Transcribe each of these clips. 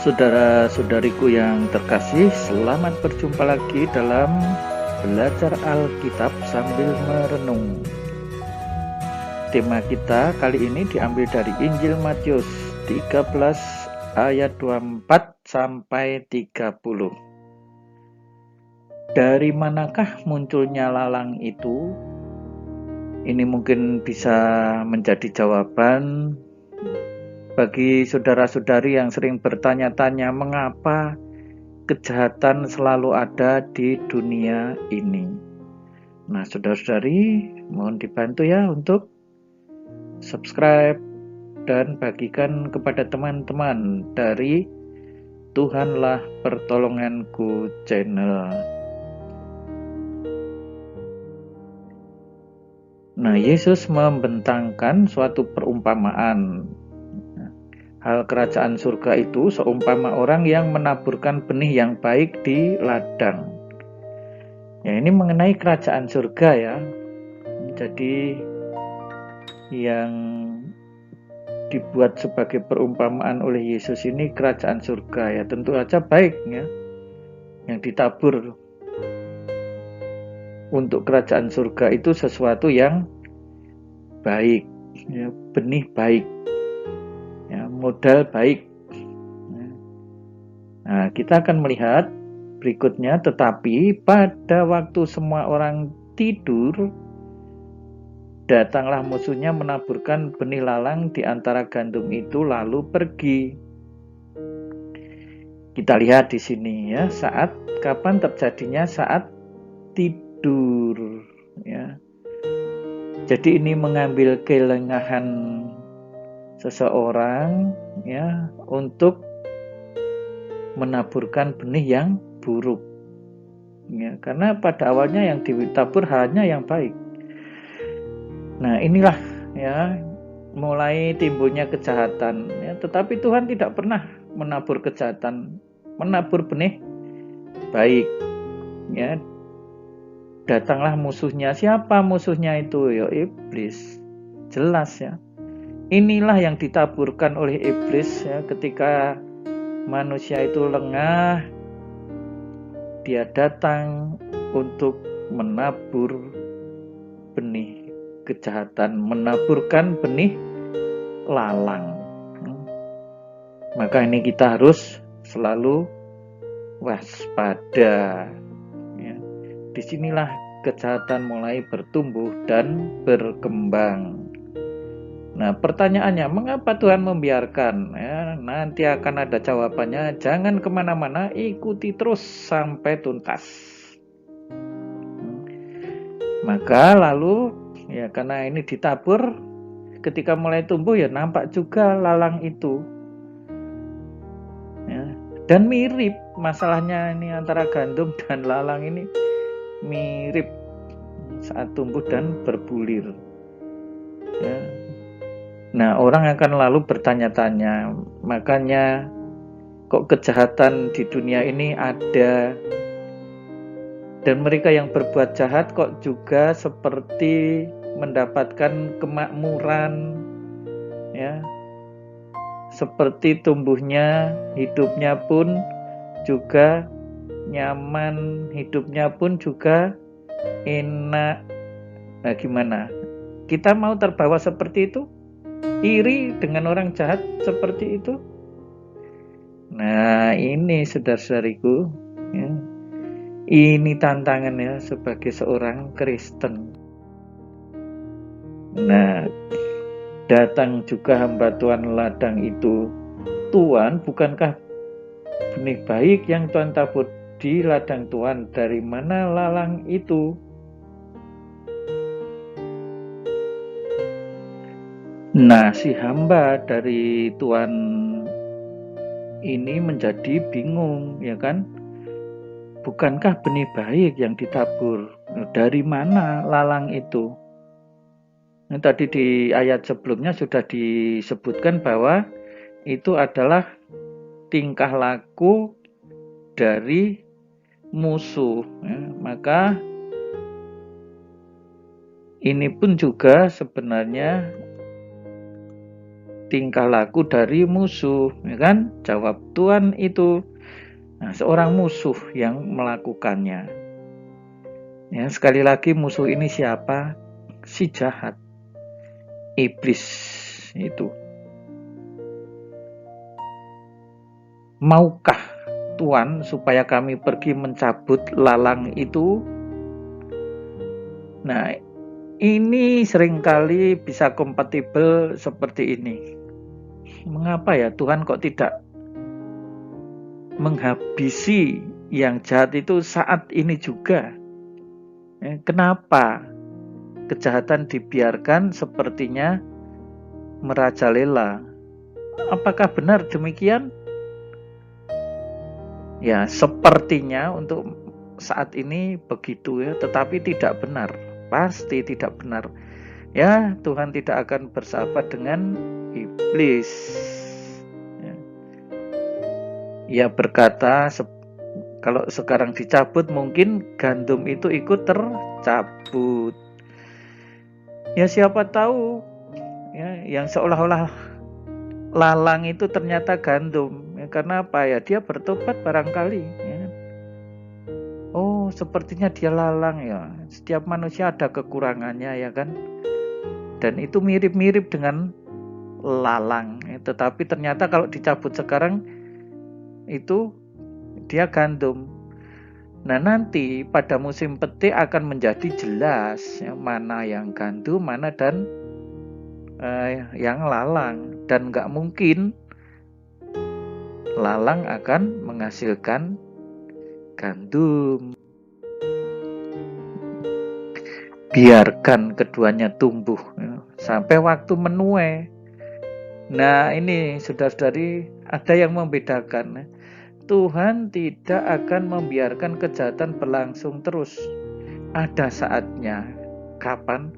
Saudara-saudariku yang terkasih, selamat berjumpa lagi dalam belajar Alkitab sambil merenung. Tema kita kali ini diambil dari Injil Matius 13 ayat 24 sampai 30. Dari manakah munculnya lalang itu? Ini mungkin bisa menjadi jawaban bagi saudara-saudari yang sering bertanya-tanya mengapa kejahatan selalu ada di dunia ini. Nah, saudara-saudari, mohon dibantu ya untuk subscribe dan bagikan kepada teman-teman dari Tuhanlah Pertolonganku channel. Nah, Yesus membentangkan suatu perumpamaan. Hal kerajaan surga itu seumpama orang yang menaburkan benih yang baik di ladang. Ya, ini mengenai kerajaan surga ya. Jadi yang dibuat sebagai perumpamaan oleh Yesus ini kerajaan surga ya, tentu saja baik ya. Yang ditabur untuk kerajaan surga itu sesuatu yang baik, ya, benih baik. Ya, modal baik. Nah, kita akan melihat berikutnya, tetapi pada waktu semua orang tidur, datanglah musuhnya menaburkan benih lalang di antara gandum itu lalu pergi. Kita lihat di sini ya, saat kapan terjadinya? Saat tidur ya. Jadi ini mengambil kelengahan seseorang ya untuk menaburkan benih yang buruk ya, karena pada awalnya yang ditabur hanya yang baik. Nah, inilah ya mulai timbulnya kejahatan ya, tetapi Tuhan tidak pernah menabur kejahatan, menabur benih baik ya. Datanglah musuhnya. Siapa musuhnya itu? Ya iblis. Jelas ya. Inilah yang ditaburkan oleh iblis ya, ketika manusia itu lengah, dia datang untuk menabur benih kejahatan, menaburkan benih lalang. Maka ini kita harus selalu waspada. Ya. Disinilah kejahatan mulai bertumbuh dan berkembang. Nah, pertanyaannya, mengapa Tuhan membiarkan? Ya, nanti akan ada jawabannya. Jangan kemana-mana, ikuti terus sampai tuntas. Maka lalu, ya karena ini ditabur, ketika mulai tumbuh ya nampak juga lalang itu. Ya, dan mirip, masalahnya ini antara gandum dan lalang ini mirip saat tumbuh dan berbulir. Ya. Nah, orang akan lalu bertanya-tanya, makanya kok kejahatan di dunia ini ada, dan mereka yang berbuat jahat kok juga seperti mendapatkan kemakmuran, ya, seperti tumbuhnya, hidupnya pun juga nyaman, hidupnya pun juga enak. Nah, gimana? Kita mau terbawa seperti itu? Iri dengan orang jahat seperti itu? Nah, ini saudara-saudariku ya, ini tantangan ya sebagai seorang Kristen. Nah, datang juga hamba Tuhan ladang itu. Tuhan, bukankah benih baik yang Tuhan tabur di ladang Tuhan? Dari mana lalang itu? Nah, si hamba dari Tuhan ini menjadi bingung, ya kan? Bukankah benih baik yang ditabur? Dari mana lalang itu? Nah, tadi di ayat sebelumnya sudah disebutkan bahwa itu adalah tingkah laku dari musuh. Ya, maka ini pun juga sebenarnya tingkah laku dari musuh, ya kan? Jawab Tuhan itu. Nah, seorang musuh yang melakukannya. Ya, sekali lagi musuh ini siapa? Si jahat, iblis itu. Maukah Tuhan supaya kami pergi mencabut lalang itu? Nah, ini seringkali bisa kompatibel seperti ini. Mengapa ya Tuhan kok tidak menghabisi yang jahat itu saat ini juga? Kenapa kejahatan dibiarkan sepertinya merajalela? Apakah benar demikian? Ya, sepertinya untuk saat ini begitu ya, tetapi tidak benar. Pasti tidak benar. Ya, Tuhan tidak akan bersahabat dengan iblis. Ya. Ia berkata, kalau sekarang dicabut mungkin gandum itu ikut tercabut. Ya, siapa tahu ya, yang seolah-olah lalang itu ternyata gandum. Ya, karena apa ya? Dia bertobat barangkali. Ya. Oh, sepertinya dia lalang ya. Setiap manusia ada kekurangannya ya kan. Dan itu mirip-mirip dengan lalang. Ya, tetapi ternyata kalau dicabut sekarang itu dia gandum. Nah, nanti pada musim petik akan menjadi jelas ya, mana yang gandum, mana dan yang lalang. Dan nggak mungkin lalang akan menghasilkan gandum. Biarkan keduanya tumbuh ya, sampai waktu menuai. Nah, ini saudara-saudari, ada yang membedakan. Tuhan tidak akan membiarkan kejahatan berlangsung terus. Ada saatnya. Kapan?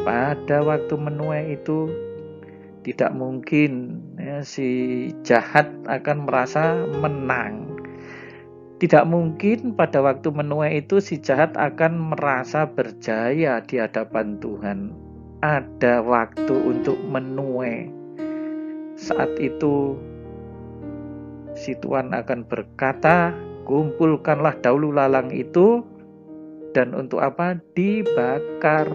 Pada waktu menuai itu tidak mungkin ya, si jahat akan merasa menang. Tidak mungkin pada waktu menuai itu si jahat akan merasa berjaya di hadapan Tuhan. Ada waktu untuk menuai. Saat itu si Tuhan akan berkata, kumpulkanlah dahulu lalang itu, dan untuk apa? Dibakar.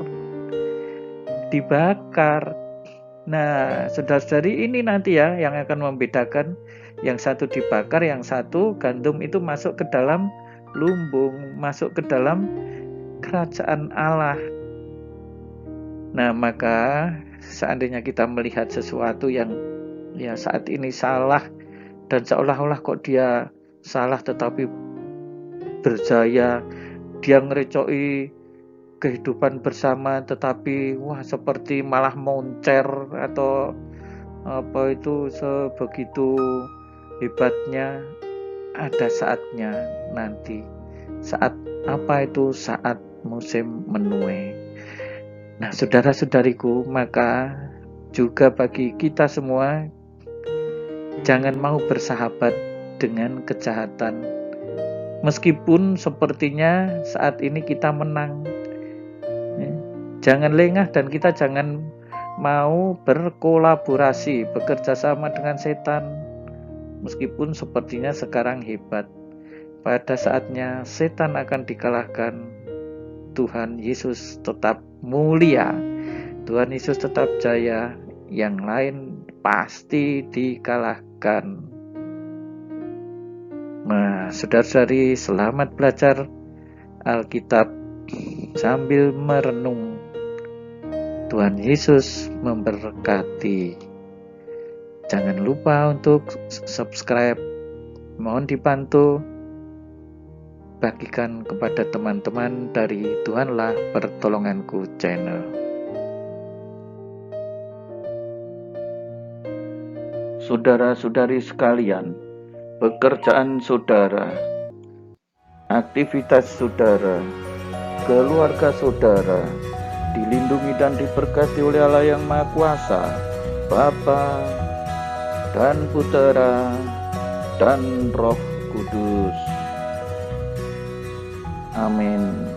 Nah, saudara-saudari, ini nanti ya yang akan membedakan. Yang satu dibakar, yang satu gandum itu masuk ke dalam lumbung, masuk ke dalam kerajaan Allah. Nah, maka seandainya kita melihat sesuatu yang ya saat ini salah, dan seolah-olah kok dia salah tetapi berjaya, dia ngerecoki kehidupan bersama tetapi wah seperti malah moncer atau apa itu sebegitu hebatnya. Ada saatnya nanti. Saat apa itu? Saat musim menuai. Nah, saudara-saudariku, maka juga bagi kita semua jangan mau bersahabat dengan kejahatan. Meskipun sepertinya saat ini kita menang. Jangan lengah dan kita jangan mau berkolaborasi, bekerja sama dengan setan. Meskipun sepertinya sekarang hebat, pada saatnya setan akan dikalahkan. Tuhan Yesus tetap mulia, Tuhan Yesus tetap jaya, yang lain pasti dikalahkan. Nah, saudara-saudari, selamat belajar Alkitab sambil merenung. Tuhan Yesus memberkati. Jangan lupa untuk subscribe. Mohon dibantu bagikan kepada teman-teman dari Tuhanlah Pertolonganku channel. Saudara-saudari sekalian, pekerjaan saudara, aktivitas saudara, keluarga saudara dilindungi dan diberkati oleh Allah yang Maha Kuasa, Bapa dan Putera dan Roh Kudus. Amin.